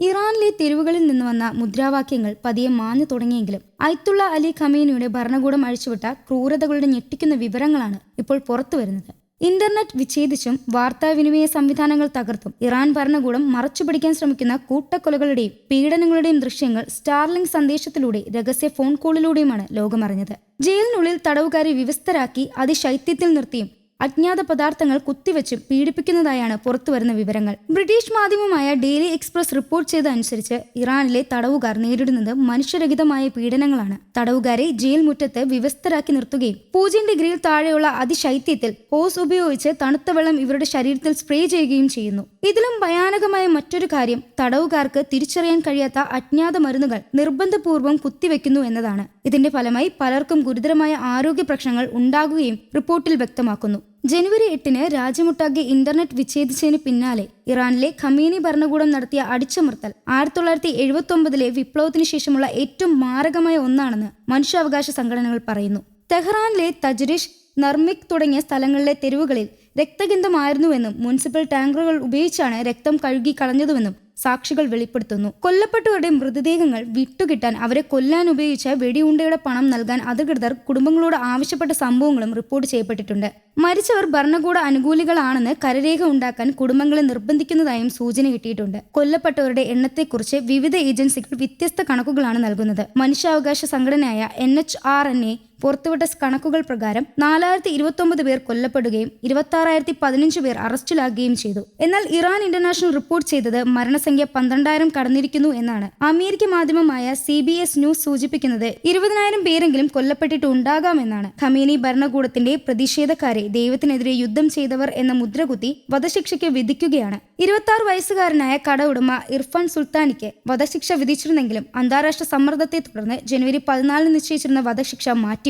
ഇറാനിലെ തെരുവുകളിൽ നിന്ന് വന്ന മുദ്രാവാക്യങ്ങൾ പതിയെ മാഞ്ഞു തുടങ്ങിയെങ്കിലും അയത്തുള്ള അലി ഖമേനിയുടെ ഭരണകൂടം അഴിച്ചുവിട്ട ക്രൂരതകളുടെ ഞെട്ടിക്കുന്ന വിവരങ്ങളാണ് ഇപ്പോൾ പുറത്തുവരുന്നത്. ഇന്റർനെറ്റ് വിച്ഛേദിച്ചും വാർത്താവിനിമയ സംവിധാനങ്ങൾ തകർത്തും ഇറാൻ ഭരണകൂടം മറച്ചുപിടിക്കാൻ ശ്രമിക്കുന്ന കൂട്ടക്കൊലകളുടെയും പീഡനങ്ങളുടെയും ദൃശ്യങ്ങൾ സ്റ്റാർലിങ്ക് സന്ദേശത്തിലൂടെ രഹസ്യ ഫോൺ കോളിലൂടെയുമാണ് ലോകമറിഞ്ഞത്. ജയിലിനുള്ളിൽ തടവുകാരെ വിവസ്തരാക്കി അതിശൈത്യത്തിൽ നിർത്തിയും അജ്ഞാത പദാർത്ഥങ്ങൾ കുത്തിവെച്ചും പീഡിപ്പിക്കുന്നതായാണ് പുറത്തുവരുന്ന വിവരങ്ങൾ. ബ്രിട്ടീഷ് മാധ്യമമായ ഡെയിലി എക്സ്പ്രസ് റിപ്പോർട്ട് ചെയ്ത അനുസരിച്ച് ഇറാനിലെ തടവുകാർ നേരിടുന്നത് മനുഷ്യരഹിതമായ പീഡനങ്ങളാണ്. തടവുകാരെ ജയിൽ മുറ്റത്ത് വിവസ്തരാക്കി നിർത്തുകയും 0 ഡിഗ്രിയിൽ താഴെയുള്ള അതിശൈത്യത്തിൽ ഹോസ് ഉപയോഗിച്ച് തണുത്ത വെള്ളം ഇവരുടെ ശരീരത്തിൽ സ്പ്രേ ചെയ്യുകയും ചെയ്യുന്നു. ഇതിലും ഭയാനകമായ മറ്റൊരു കാര്യം തടവുകാർക്ക് തിരിച്ചറിയാൻ കഴിയാത്ത അജ്ഞാത മരുന്നുകൾ നിർബന്ധപൂർവ്വം കുത്തിവെക്കുന്നു എന്നതാണ്. ഇതിന്റെ ഫലമായി പലർക്കും ഗുരുതരമായ ആരോഗ്യ പ്രശ്നങ്ങൾ ഉണ്ടാകുകയും റിപ്പോർട്ടിൽ വ്യക്തമാക്കുന്നു. ജനുവരി 8 രാജ്യമൊട്ടാകെ ഇന്റർനെറ്റ് വിച്ഛേദിച്ചതിന് പിന്നാലെ ഇറാനിലെ ഖമേനി ഭരണകൂടം നടത്തിയ അടിച്ചമർത്തൽ 1979 വിപ്ലവത്തിന് ശേഷമുള്ള ഏറ്റവും മാരകമായ ഒന്നാണെന്ന് മനുഷ്യാവകാശ സംഘടനകൾ പറയുന്നു. തെഹ്റാനിലെ തജ്രിഷ്, നർമിക് തുടങ്ങിയ സ്ഥലങ്ങളിലെ തെരുവുകളിൽ രക്തഗന്ധമായിരുന്നുവെന്നും മുനിസിപ്പൽ ടാങ്കറുകൾ ഉപയോഗിച്ചാണ് രക്തം കഴുകി കളഞ്ഞതുവെന്നും സാക്ഷികൾ വെളിപ്പെടുത്തുന്നു. കൊല്ലപ്പെട്ടവരുടെ മൃതദേഹങ്ങൾ വിട്ടുകിട്ടാൻ അവരെ കൊല്ലാൻ ഉപയോഗിച്ച വെടിയുണ്ടയുടെ പണം നൽകാൻ അധികൃതർ കുടുംബങ്ങളോട് ആവശ്യപ്പെട്ട സംഭവങ്ങളും റിപ്പോർട്ട് ചെയ്യപ്പെട്ടിട്ടുണ്ട്. മരിച്ചവർ ഭരണകൂട അനുകൂലികളാണെന്ന് കരരേഖ ഉണ്ടാക്കാൻ കുടുംബങ്ങളെ നിർബന്ധിക്കുന്നതായും സൂചന കിട്ടിയിട്ടുണ്ട്. കൊല്ലപ്പെട്ടവരുടെ എണ്ണത്തെക്കുറിച്ച് വിവിധ ഏജൻസികൾ വ്യത്യസ്ത കണക്കുകളാണ് നൽകുന്നത്. മനുഷ്യാവകാശ സംഘടനയായ NHRNA പുറത്തുവിട്ട കണക്കുകൾ പ്രകാരം 4029 പേർ കൊല്ലപ്പെടുകയും 26,015 പേർ അറസ്റ്റിലാകുകയും ചെയ്തു. എന്നാൽ ഇറാൻ ഇന്റർനാഷണൽ റിപ്പോർട്ട് ചെയ്തത് മരണസംഖ്യ 12,000 കടന്നിരിക്കുന്നു എന്നാണ്. അമേരിക്കൻ മാധ്യമമായ CBS ന്യൂസ് സൂചിപ്പിക്കുന്നത് 20,000 പേരെങ്കിലും കൊല്ലപ്പെട്ടിട്ടുണ്ടാകാമെന്നാണ്. ഖമേനി ഭരണകൂടത്തിന്റെ പ്രതിഷേധക്കാരെ ദൈവത്തിനെതിരെ യുദ്ധം ചെയ്തവർ എന്ന മുദ്രകുത്തി വധശിക്ഷയ്ക്ക് വിധിക്കുകയാണ്. 26 വയസ്സുകാരനായ കട ഉടമ ഇർഫാൻ സുൽത്താനിക്ക് വധശിക്ഷ വിധിച്ചിരുന്നെങ്കിലും അന്താരാഷ്ട്ര സമ്മർദ്ദത്തെ തുടർന്ന് ജനുവരി 14 നിശ്ചയിച്ചിരുന്ന വധശിക്ഷ മാറ്റിവെച്ചു.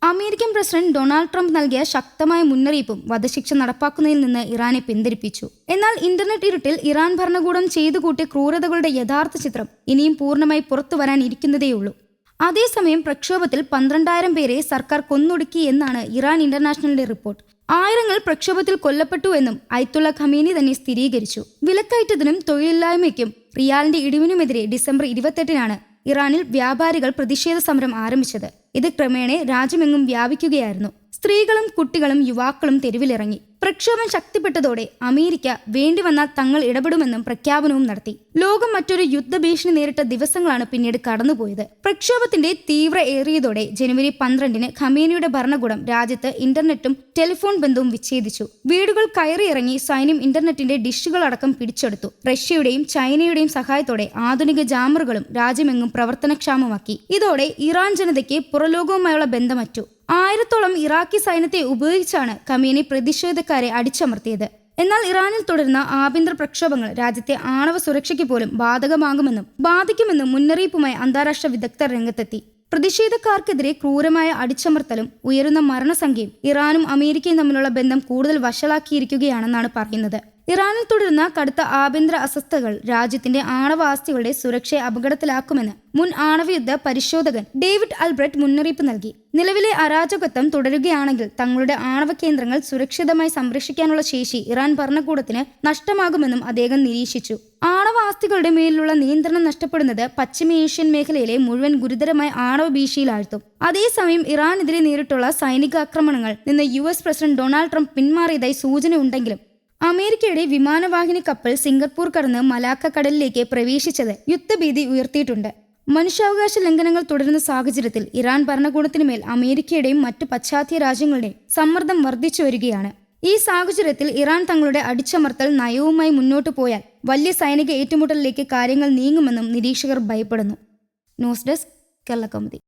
അമേരിക്കൻ പ്രസിഡന്റ് ഡൊണാൾഡ് ട്രംപ് നൽകിയ ശക്തമായ മുന്നറിയിപ്പും വധശിക്ഷ നടപ്പാക്കുന്നതിൽ നിന്ന് ഇറാനെ പിന്തിരിപ്പിച്ചു. എന്നാൽ ഇന്റർനെറ്റ് ഇരുട്ടിൽ ഇറാൻ ഭരണകൂടം ചെയ്തു കൂട്ടിയ ക്രൂരതകളുടെ യഥാർത്ഥ ചിത്രം ഇനിയും പൂർണ്ണമായി പുറത്തു വരാൻ ഇരിക്കുന്നതേയുള്ളൂ. അതേസമയം പ്രക്ഷോഭത്തിൽ 12,000 പേരെ സർക്കാർ കൊന്നൊടുക്കി എന്നാണ് ഇറാൻ ഇന്റർനാഷണലിന്റെ റിപ്പോർട്ട്. ആയിരങ്ങൾ പ്രക്ഷോഭത്തിൽ കൊല്ലപ്പെട്ടു എന്നും അയത്തുള്ള ഖമേനി തന്നെ സ്ഥിരീകരിച്ചു. വിലക്കയറ്റത്തിനും തൊഴിലില്ലായ്മയ്ക്കും റിയാലിന്റെ ഇടിവിനുമെതിരെ ഡിസംബർ 28 ഇറാനിൽ വ്യാപാരികൾ പ്രതിഷേധ സമരം ആരംഭിച്ചത്. ഇത് ക്രമേണ രാജ്യമെങ്ങും വ്യാപിക്കുകയായിരുന്നു. സ്ത്രീകളും കുട്ടികളും യുവാക്കളും തെരുവിലിറങ്ങി. പ്രക്ഷോഭം ശക്തിപ്പെട്ടതോടെ അമേരിക്ക വേണ്ടിവന്നാൽ തങ്ങൾ ഇടപെടുമെന്നും പ്രഖ്യാപനവും നടത്തി. ലോകം മറ്റൊരു യുദ്ധഭീഷണി നേരിട്ട ദിവസങ്ങളാണ് പിന്നീട് കടന്നുപോയത്. പ്രക്ഷോഭത്തിന്റെ തീവ്ര ഏറിയതോടെ ജനുവരി 12 ഖമേനിയുടെ ഭരണകൂടം രാജ്യത്ത് ഇന്റർനെറ്റും ടെലിഫോൺ ബന്ധവും വിച്ഛേദിച്ചു. വീടുകൾ കയറിയിറങ്ങി സൈന്യം ഇന്റർനെറ്റിന്റെ ഡിഷുകൾ അടക്കം പിടിച്ചെടുത്തു. റഷ്യയുടെയും ചൈനയുടെയും സഹായത്തോടെ ആധുനിക ജാമറുകളും രാജ്യമെങ്ങും പ്രവർത്തനക്ഷമമാക്കി. ഇതോടെ ഇറാൻ ജനതയ്ക്ക് പുറലോകവുമായുള്ള ബന്ധമറ്റു. 1000-ഓളം ഇറാഖി സൈന്യത്തെ ഉപയോഗിച്ചാണ് ഖമേനി പ്രതിഷേധക്കാരെ അടിച്ചമർത്തിയത്. എന്നാൽ ഇറാനിൽ തുടരുന്ന ആഭ്യന്തര പ്രക്ഷോഭങ്ങൾ രാജ്യത്തെ ആണവ സുരക്ഷയ്ക്ക് പോലും ബാധിക്കുമെന്നും മുന്നറിയിപ്പുമായി അന്താരാഷ്ട്ര വിദഗ്ധർ രംഗത്തെത്തി. പ്രതിഷേധക്കാർക്കെതിരെ ക്രൂരമായ അടിച്ചമർത്തലും ഉയരുന്ന മരണസംഖ്യയും ഇറാനും അമേരിക്കയും തമ്മിലുള്ള ബന്ധം കൂടുതൽ വഷളാക്കിയിരിക്കുകയാണെന്നാണ് പറയുന്നത്. ഇറാനിൽ തുടരുന്ന കടുത്ത ആഭ്യന്തര അസ്വസ്ഥതകൾ രാജ്യത്തിന്റെ ആണവ ആസ്തികളുടെ സുരക്ഷയെ അപകടത്തിലാക്കുമെന്ന് മുൻ ആണവയുദ്ധ പരിശോധകൻ ഡേവിഡ് അൽബ്രറ്റ് മുന്നറിയിപ്പ് നൽകി. നിലവിലെ അരാജകത്വം തുടരുകയാണെങ്കിൽ തങ്ങളുടെ ആണവ കേന്ദ്രങ്ങൾ സുരക്ഷിതമായി സംരക്ഷിക്കാനുള്ള ശേഷി ഇറാൻ ഭരണകൂടത്തിന് നഷ്ടമാകുമെന്നും അദ്ദേഹം നിരീക്ഷിച്ചു. ആണവ ആസ്തികളുടെ മേലുള്ള നിയന്ത്രണം നഷ്ടപ്പെടുന്നത് പശ്ചിമേഷ്യൻ മേഖലയിലെ മുഴുവൻ ഗുരുതരമായ ആണവ ഭീഷണിയിലാഴ്ത്തും. അതേസമയം ഇറാനെതിരെ നേരിട്ടുള്ള സൈനിക ആക്രമണങ്ങൾ നിന്ന് US പ്രസിഡന്റ് ഡൊണാൾഡ് ട്രംപ് പിന്മാറിയതായി സൂചനയുണ്ടെങ്കിലും അമേരിക്കയുടെ വിമാനവാഹിനി കപ്പൽ സിംഗപ്പൂർ കടന്ന് മലാക്ക കടലിലേക്ക് പ്രവേശിച്ചത് യുദ്ധഭീതി ഉയർത്തിയിട്ടുണ്ട്. മനുഷ്യാവകാശ ലംഘനങ്ങൾ തുടരുന്ന സാഹചര്യത്തിൽ ഇറാൻ ഭരണകൂടത്തിനുമേൽ അമേരിക്കയുടെയും മറ്റു പാശ്ചാത്യ രാജ്യങ്ങളുടെയും സമ്മർദ്ദം വർദ്ധിച്ചു വരികയാണ്. ഈ സാഹചര്യത്തിൽ ഇറാൻ തങ്ങളുടെ അടിച്ചമർത്തൽ നയവുമായി മുന്നോട്ടു പോയാൽ വലിയ സൈനിക ഏറ്റുമുട്ടലിലേക്ക് കാര്യങ്ങൾ നീങ്ങുമെന്നും നിരീക്ഷകർ ഭയപ്പെടുന്നു. News desk Kerala Kaumudi.